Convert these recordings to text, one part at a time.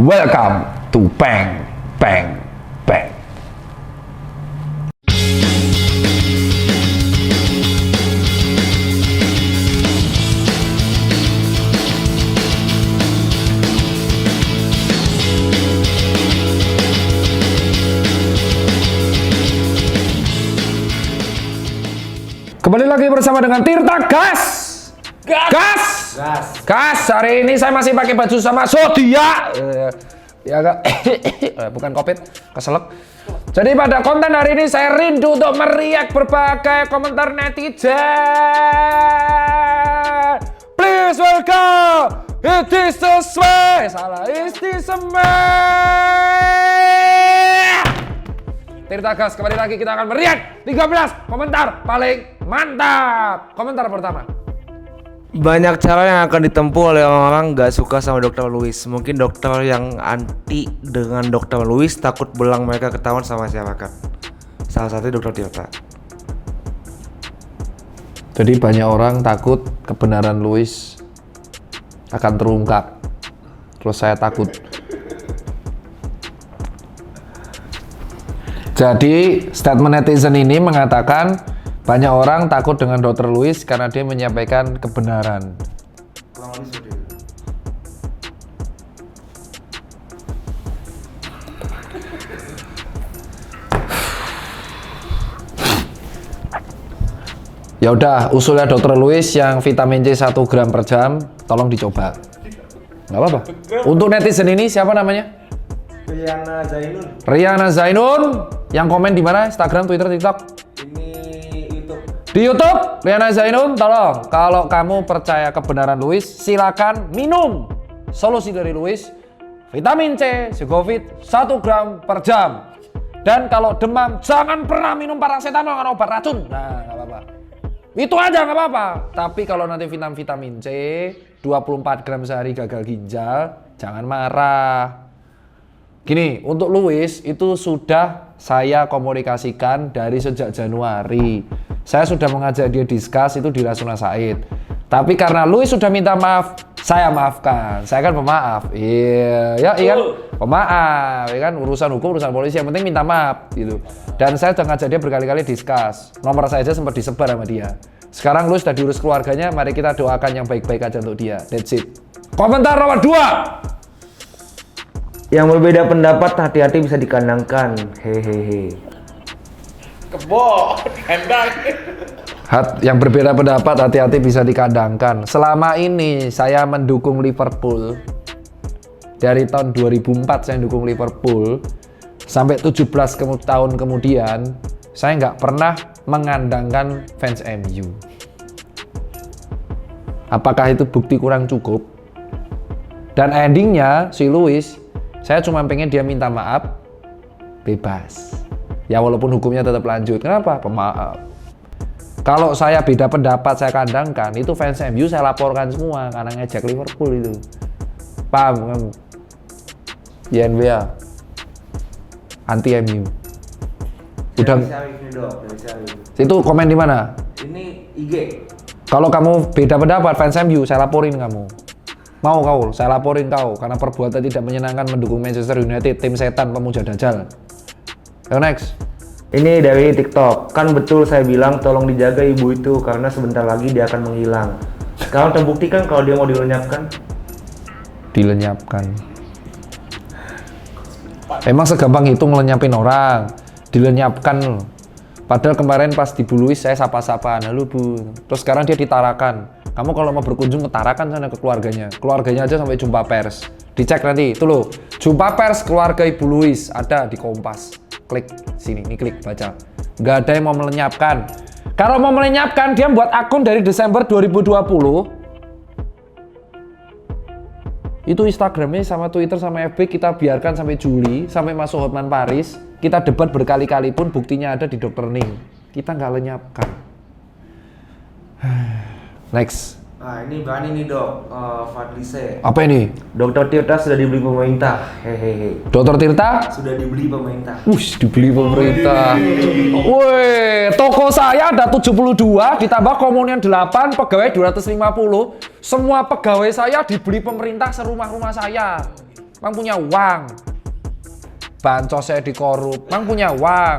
Welcome to Bang Bang Bang. Kembali lagi bersama dengan Tirta Gas. Gas. Hari ini saya masih pakai baju sama Zodiac. Ya agak bukan COVID, keselak. Jadi pada konten hari ini saya rindu untuk meriak berbagai komentar netizen. Please welcome, it is the way. Salah, it is the way. Tirta Gas, kembali lagi kita akan meriak 13 komentar paling mantap. Komentar pertama. Banyak cara yang akan ditempuh oleh orang-orang gak suka sama Dr. Louis. Mungkin dokter yang anti dengan Dr. Louis takut belang mereka ketahuan sama masyarakat. Salah satunya Dr. Tirta. Jadi banyak orang takut kebenaran Louis akan terungkap. Terus saya takut. Jadi statement netizen ini mengatakan banyak orang takut dengan Dr. Louis karena dia menyampaikan kebenaran. Ya udah, usulnya Dr. Louis yang vitamin C 1 gram per jam, tolong dicoba. Nggak apa-apa. Untuk netizen ini siapa namanya? Riana Zainun. Yang komen di mana? Instagram, Twitter, TikTok? Di YouTube, Riana Zainun, tolong. Kalau kamu percaya kebenaran Louis, silakan minum solusi dari Louis, vitamin C, Sigovit 1 gram per jam. Dan kalau demam, jangan pernah minum paracetamol karena obat racun. Nah, nggak apa-apa. Itu aja nggak apa-apa. Tapi kalau nanti vitamin C 24 gram sehari gagal ginjal, jangan marah. Gini, untuk Louis itu sudah saya komunikasikan dari sejak Januari. Saya sudah mengajak dia diskus itu di Rasuna Said. Tapi karena Louis sudah minta maaf, saya maafkan. Saya kan pemaaf. Iya kan? Pemaaf, ya kan? Urusan hukum, urusan polisi, yang penting minta maaf gitu. Dan saya sudah ngajak dia berkali-kali diskus. Nomor saya aja sempat disebar sama dia. Sekarang Louis sudah diurus keluarganya, mari kita doakan yang baik-baik aja untuk dia. That's it. Komentar nomor 2. Yang berbeda pendapat hati-hati bisa dikandangkan. Hehehe. Kebo, kandang. Yang berbeda pendapat hati-hati bisa dikandangkan. Selama ini saya mendukung Liverpool. Dari tahun 2004 saya mendukung Liverpool. Sampai 17 tahun kemudian, saya nggak pernah mengandangkan fans MU. Apakah itu bukti kurang cukup? Dan endingnya si Louis, saya cuma pengen dia minta maaf, bebas. Ya walaupun hukumnya tetap lanjut. Kenapa? Pemaaf. Kalau saya beda pendapat, saya kandangkan, itu fans MU saya laporkan semua karena ngejek Liverpool itu. Paham kan? YNBA anti MU. Udah. Itu komen di mana? Ini IG. Kalau kamu beda pendapat fans MU, saya laporin kamu. Mau kau? Saya laporin kau karena perbuatan tidak menyenangkan mendukung Manchester United, tim setan pemuja dajjal. Yo next. Ini dari TikTok. Kan betul saya bilang tolong dijaga ibu itu karena sebentar lagi dia akan menghilang. Sekarang terbukti kan kalau dia mau dilenyapkan? Dilenyapkan. Emang segampang itu ngelenyapin orang? Dilenyapkan. Padahal kemarin pas di Bu Louis saya sapa-sapaan, halo Bu. Terus sekarang dia ditarakan. Kamu kalau mau berkunjung ke Tarakan sana ke keluarganya. Keluarganya aja sampai jumpa pers. Dicek nanti, itu loh. Jumpa pers keluarga Ibu Louis ada di Kompas. Klik sini, ini klik baca. Nggak ada yang mau melenyapkan. Kalau mau melenyapkan, dia buat akun dari Desember 2020. Itu Instagramnya sama Twitter sama FB kita biarkan sampai Juli, sampai masuk Hotman Paris. Kita debat berkali-kali pun buktinya ada di Dr. Ning. Kita nggak lenyapkan. Next. Nah ini berani nih dok, Fadlise. Apa ini? Dr. Tirta sudah dibeli pemerintah. Hehehe. Dr. Tirta? Sudah dibeli pemerintah. Dibeli pemerintah. Woi, toko saya ada 72, ditambah komunian 8, pegawai 250. Semua pegawai saya dibeli pemerintah serumah-rumah saya. Mang punya uang. Bansos saya dikorup, Mang punya uang.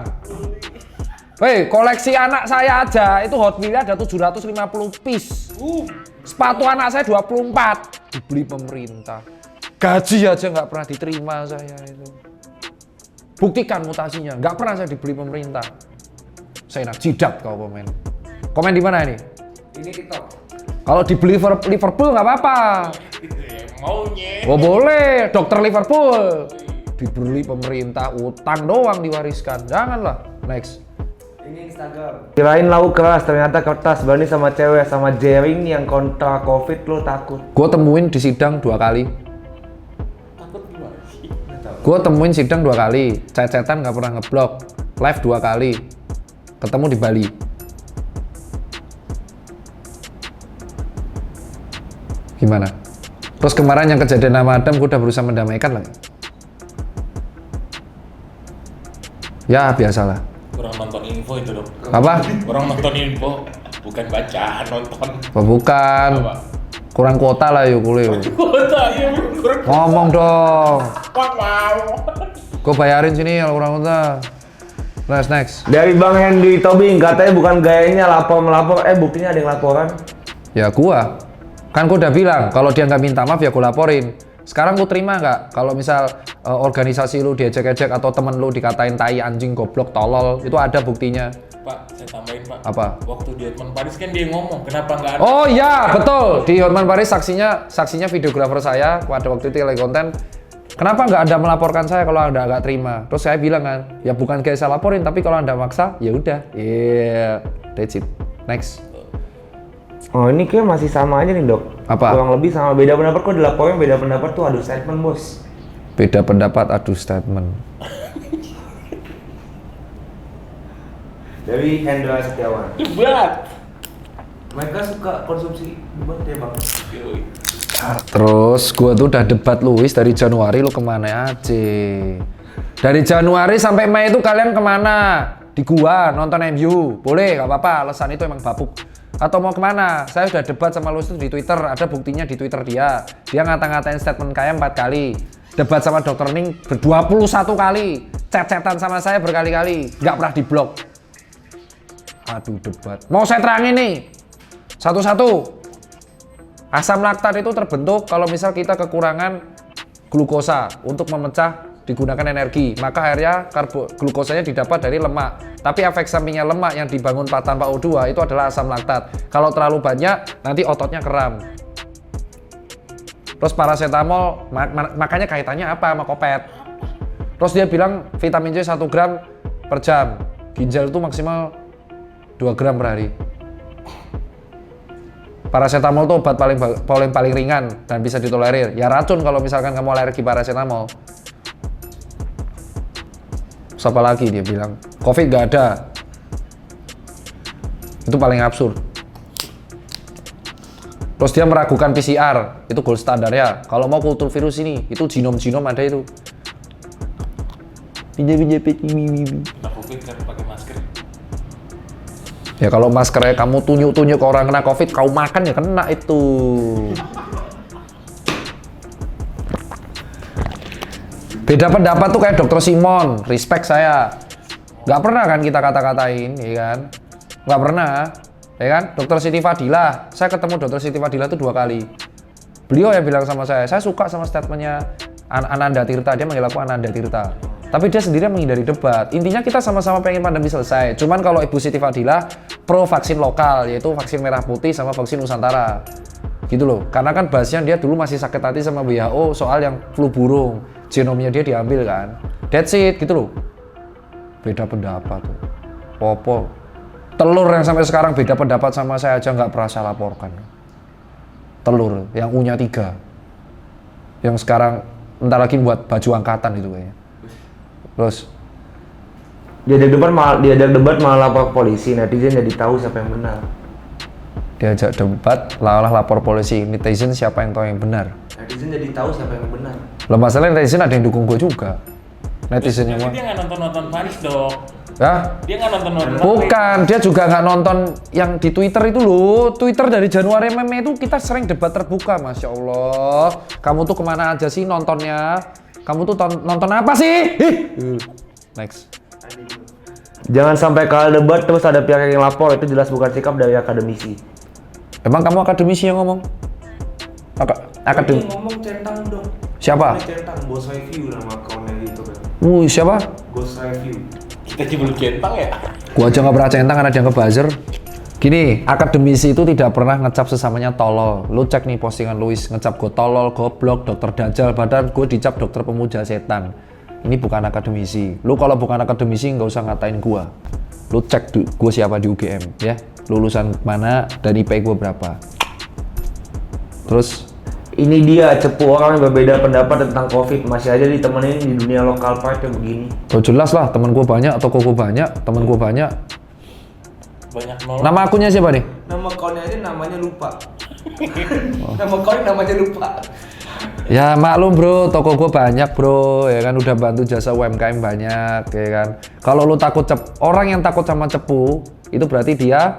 Hei, koleksi anak saya aja itu Hot Wheels ada 750 piece. Sepatu anak saya 24 dibeli pemerintah. Gaji aja nggak pernah diterima saya itu. Buktikan mutasinya, nggak pernah saya dibeli pemerintah. Saya nak jidat kau komen. Komen di mana ini? Ini TikTok. Kalau dibeli Liverpool nggak apa-apa. Maunya. Oh boleh, dokter Liverpool. Dibeli pemerintah, utang doang diwariskan. Janganlah. Next. Ini Instagram. Kirain lauk keras, ternyata kertas. Berani sama cewek, sama jaring yang kontra covid lo takut. Gue temuin di sidang 2 kali. Takut gimana sih? Gue temuin sidang 2 kali. Cecetan nggak pernah ngeblok. Live 2 kali. Ketemu di Bali. Gimana? Terus kemarin yang kejadian sama Adam, gue udah berusaha mendamaikan lagi. Ya biasalah. Kurang nonton info itu dong. Apa? Kurang nonton info, bukan bacaan, nonton. Oh, bukan. Apa? Kurang kuota lah yuk kuliah. Kota ya kurang. Ngomong dong. Wow. Gue bayarin sini kalau kurang kuota. Next. Dari Bang Hendy Tobing, katanya bukan gayanya lapor-melapor, buktinya ada yang laporan. Ya gua. Kan gua udah bilang, kalau dia nggak minta maaf ya gua laporin. Sekarang lu terima nggak kalau misal organisasi lu diejek-ejek atau temen lu dikatain tai, anjing, goblok, tolol, itu ada buktinya. Pak, saya tambahin Pak. Apa? Waktu di Hotman Paris kan dia ngomong, kenapa nggak ada? Oh iya, betul. Di Hotman Paris saksinya videografer saya pada waktu itu lagi konten. Kenapa nggak Anda melaporkan saya kalau Anda nggak terima? Terus saya bilang kan, ya bukan kayak saya laporin, tapi kalau Anda maksa, ya udah. Iya, that's it. Next. Oh ini kayak masih sama aja nih dok. Apa? Kurang lebih sama, beda pendapat kok dilaporin, beda pendapat tuh adu statement bos. Beda pendapat, adu statement. Dari Hendra Setiawan. Debat. Mereka suka konsumsi debat ya bang? Yoi. Terus gua tuh udah debat Luis dari Januari, lu kemana aja? Dari Januari sampai Mei itu kalian kemana? Di gua nonton MU, boleh gak apa-apa, alasan itu emang bapuk. Atau mau kemana? Saya sudah debat sama Luis itu di Twitter, ada buktinya di Twitter dia. Dia ngata-ngatain statement kayak 4 kali. Debat sama Dr. Ning ber-21 kali. Chat-chatan sama saya berkali-kali, nggak pernah diblok. Aduh debat. Mau saya terangin nih, satu-satu. Asam laktat itu terbentuk kalau misal kita kekurangan glukosa untuk memecah digunakan energi, maka akhirnya glukosanya didapat dari lemak. Tapi efek sampingnya lemak yang dibangun tanpa O2 itu adalah asam laktat. Kalau terlalu banyak nanti ototnya kram. Terus paracetamol makanya kaitannya apa sama kopet. Terus dia bilang vitamin C 1 gram per jam. Ginjal itu maksimal 2 gram per hari. Paracetamol itu obat paling ringan dan bisa ditolerir. Ya racun kalau misalkan kamu alergi paracetamol. Siapa lagi dia bilang, COVID gak ada. Itu paling absurd. Terus dia meragukan PCR, itu gold standar ya. Kalau mau kultur virus ini, itu genom ada itu. Kena COVID kan pakai masker. Ya kalau maskernya kamu tunjuk-tunjuk ke orang kena COVID, kau makan ya kena itu. Beda pendapat tuh kayak Dr. Simon, respect saya. Nggak pernah kan kita kata-katain, ya kan? Nggak pernah, ya kan? Dr. Siti Fadilah, saya ketemu Dr. Siti Fadilah itu 2 kali. Beliau yang bilang sama saya suka sama statementnya Ananda Tirta, dia manggil aku Ananda Tirta. Tapi dia sendiri menghindari debat. Intinya kita sama-sama pengen pandemi selesai. Cuman kalau Ibu Siti Fadilah pro vaksin lokal, yaitu vaksin merah putih sama vaksin Nusantara. Gitu loh. Karena kan bahasnya dia dulu masih sakit hati sama WHO soal yang flu burung. Genomnya dia diambil kan. That's it, gitu loh. Beda pendapat tuh. Popo. Telur yang sampai sekarang beda pendapat sama saya aja nggak pernah saya laporkan. Telur yang U-nya 3. Yang sekarang entar lagi buat baju angkatan itu kayaknya. Terus diajak debat malah lapor polisi, netizen jadi tahu siapa yang benar. Diajak debat malah lapor polisi, netizen siapa yang tahu yang benar. Netizen jadi tahu siapa yang benar. Lah masalahnya netizen ada yang dukung gue juga. Netizennya Tapi mah. dia nggak nonton Paris dong. Ya? Dia nggak nonton. Bukan, dia juga nggak nonton yang di Twitter itu loh. Twitter dari Januari Meme itu kita sering debat terbuka, Masya Allah. Kamu tuh kemana aja sih nontonnya? Kamu tuh nonton apa sih? Next. Jangan sampai kalah debat terus ada pihak yang lapor, itu jelas bukan sikap dari akademisi. Emang kamu akademisi yang ngomong? Akademisi? Ngomong centang dong. Siapa? Centang, Ghost Review nama akunnya gitu kan. Siapa? Ghost Review. Kita aja belum centang ya. Gua aja nggak pernah centang karena dia ngebuzzer. Gini, akademisi itu tidak pernah ngecap sesamanya tolol. Lu cek nih postingan Luis, ngecap gue tolol, goblok, dokter dajal, padahal gue dicap dokter pemuja setan. Ini bukan akademisi. Lu kalau bukan akademisi nggak usah ngatain gua. Lu cek gue siapa di UGM ya. Lulusan mana dan IP gue berapa. Terus Ini dia cepu orang yang berbeda pendapat tentang COVID, masih aja ditemenin di dunia lokal pride yang begini. oh jelas lah, temen gue banyak, toko gue banyak, temen gue banyak. Banyak nol. Nama akunnya siapa nih? Nama akunnya aja namanya lupa. Nama akunnya namanya lupa. Ya maklum bro, toko gue banyak bro, ya kan udah bantu jasa UMKM banyak, ya kan. Kalau lu takut orang yang takut sama cepu, itu berarti dia,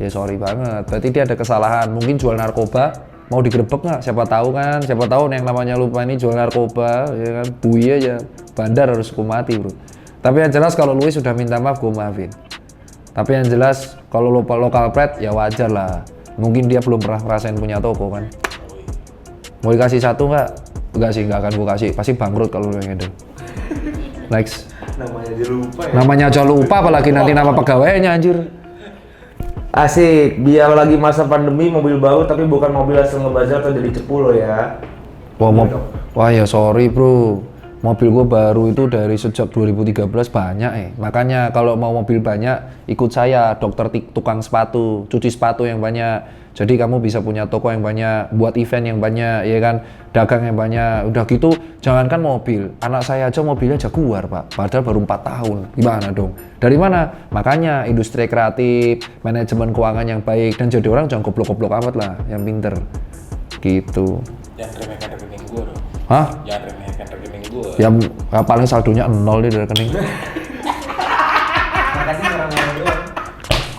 ya sorry banget, berarti dia ada kesalahan. Mungkin jual narkoba, mau digerebek nggak? Siapa tahu kan, siapa tahu yang namanya lupa ini jual narkoba, ya kan, bui aja, bandar harus hukum mati bro. Tapi yang jelas kalau Luis sudah minta maaf, gue maafin. Tapi yang jelas kalau lokal pride ya wajar lah. Mungkin dia belum pernah ngerasain punya toko kan. Mau dikasih satu nggak? Enggak sih, nggak akan gue kasih. Pasti bangkrut kalau lu yang handle. Next. Namanya aja lupa ya. Namanya aja lupa, apalagi nanti nama pegawainya anjir. Asik, biar lagi masa pandemi mobil baru tapi bukan mobil asal ngebazar atau jadi cepu lo ya. Wah ya sorry bro. Mobil gue baru itu dari sejak 2013 banyak Makanya kalau mau mobil banyak, ikut saya, dokter tukang sepatu, cuci sepatu yang banyak. Jadi kamu bisa punya toko yang banyak, buat event yang banyak, ya kan, dagang yang banyak. Udah gitu, jangankan mobil, anak saya aja mobilnya Jaguar pak, padahal baru 4 tahun. Gimana dong? Dari mana? Makanya industri kreatif, manajemen keuangan yang baik, dan jadi orang jangan goblok-goblok amat lah, yang pinter. Gitu. Jangan remehkan rekening gue dong. Hah? Jangan remehkan rekening gue. Ya paling saldonya 0 nih dari rekening.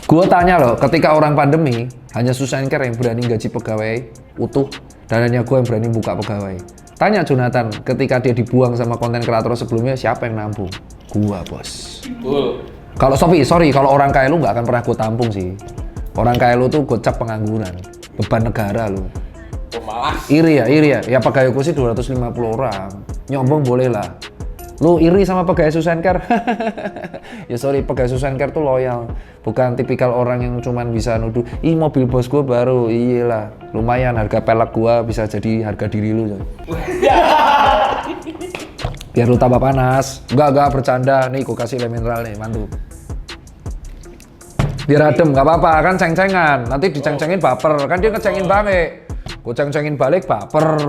Gue tanya loh, ketika orang pandemi, hanya Susanker yang berani gaji pegawai utuh, dan hanya gue yang berani buka pegawai. Tanya Jonathan, ketika dia dibuang sama konten kreator sebelumnya, siapa yang nampung? Gua bos. Betul. Kalau sorry, kalau orang kaya lu nggak akan pernah gue tampung sih. Orang kaya lu tuh gocap pengangguran, beban negara lu. Pemalas. Iri ya. Ya pegawaiku sih 250 orang. Nyombong boleh lah. Lu iri sama pegawai Susanker? Ya sorry, pegawai Susanker tuh loyal. Bukan tipikal orang yang cuman bisa nuduh, ih mobil bos gue baru, iyalah. Lumayan harga pelek gua bisa jadi harga diri lu. Biar lu tambah panas. Enggak bercanda. Nih gua kasih le mineral nih, mantu. Biar adem, nggak apa-apa kan ceng-cengan. Nanti diceng-cengin baper, kan dia ngecengin balik. Gue ceng-cengin balik baper.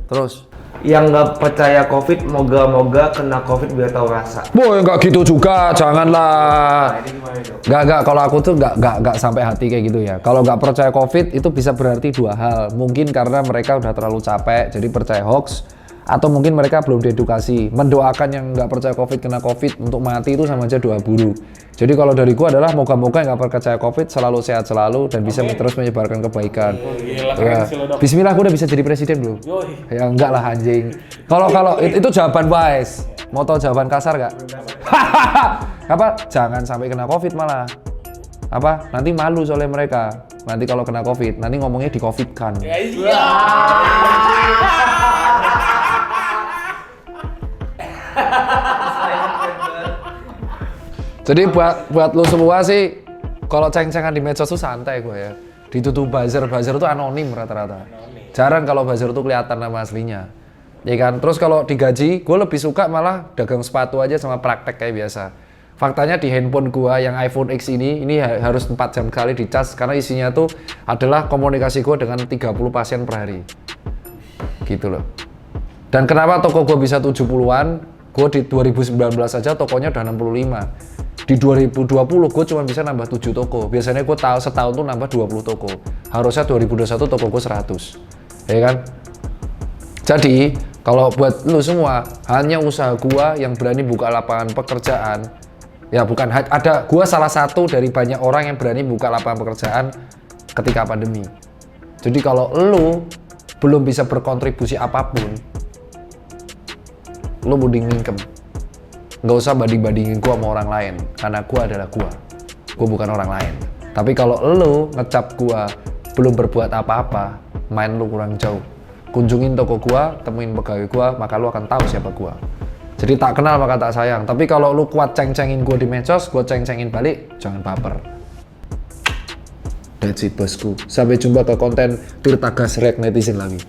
Terus Yang nggak percaya COVID, moga-moga kena COVID biar tahu rasa. boy nggak gitu juga, janganlah. Ini gimana dong? Nggak, kalau aku tuh nggak sampai hati kayak gitu ya. Kalau nggak percaya COVID itu bisa berarti dua hal. Mungkin karena mereka udah terlalu capek, jadi percaya hoax. Atau mungkin mereka belum diedukasi. Mendoakan yang nggak percaya COVID kena COVID untuk mati itu sama aja doa buruk. Jadi kalau dari gua adalah moga-moga yang nggak percaya COVID selalu sehat selalu dan bisa terus menyebarkan kebaikan. Gila, Ya. keren sih lo, Dok. Bismillah, aku udah bisa jadi presiden belum? Yoi. Ya enggak lah anjing. Kalau itu jawaban wise. Mau tau jawaban kasar gak? Apa? Jangan sampai kena COVID malah. Apa? Nanti malu soalnya mereka. Nanti kalau kena COVID, nanti ngomongnya di COVID kan. Ya iya. Jadi buat lu semua sih, kalau ceng-cengan di medsos tuh santai gue ya. Dituduh buzzer tuh anonim rata-rata. Jarang kalau buzzer tuh kelihatan nama aslinya. Ya kan? Terus kalau digaji, gue lebih suka malah dagang sepatu aja sama praktek kayak biasa. Faktanya di handphone gua yang iPhone X ini harus 4 jam kali dicas karena isinya tuh adalah komunikasi gua dengan 30 pasien per hari. Gitu loh. Dan kenapa toko gua bisa 70-an? Gua di 2019 aja tokonya udah 65. Di 2020 gua cuma bisa nambah 7 toko. Biasanya gua setahun tuh nambah 20 toko. Harusnya 2021 toko gua 100. Ya kan? Jadi Kalau buat lu semua, hanya usaha gua yang berani buka lapangan pekerjaan. Ya bukan, ada gua salah satu dari banyak orang yang berani buka lapangan pekerjaan ketika pandemi. Jadi kalau lu belum bisa berkontribusi apapun, lu mending mingkem. Nggak usah banding-bandingin gua sama orang lain, karena gua adalah gua bukan orang lain. Tapi kalau lu ngecap gua belum berbuat apa-apa, main lu kurang jauh. Kunjungin toko gua, temuin pegawai gua, maka lu akan tahu siapa gua. Jadi tak kenal maka tak sayang. Tapi kalau lu kuat ceng-cengin gua di medsos, gua ceng-cengin balik, jangan baper. That's it bosku. Sampai jumpa ke konten Tirta Gas React Netizen lagi.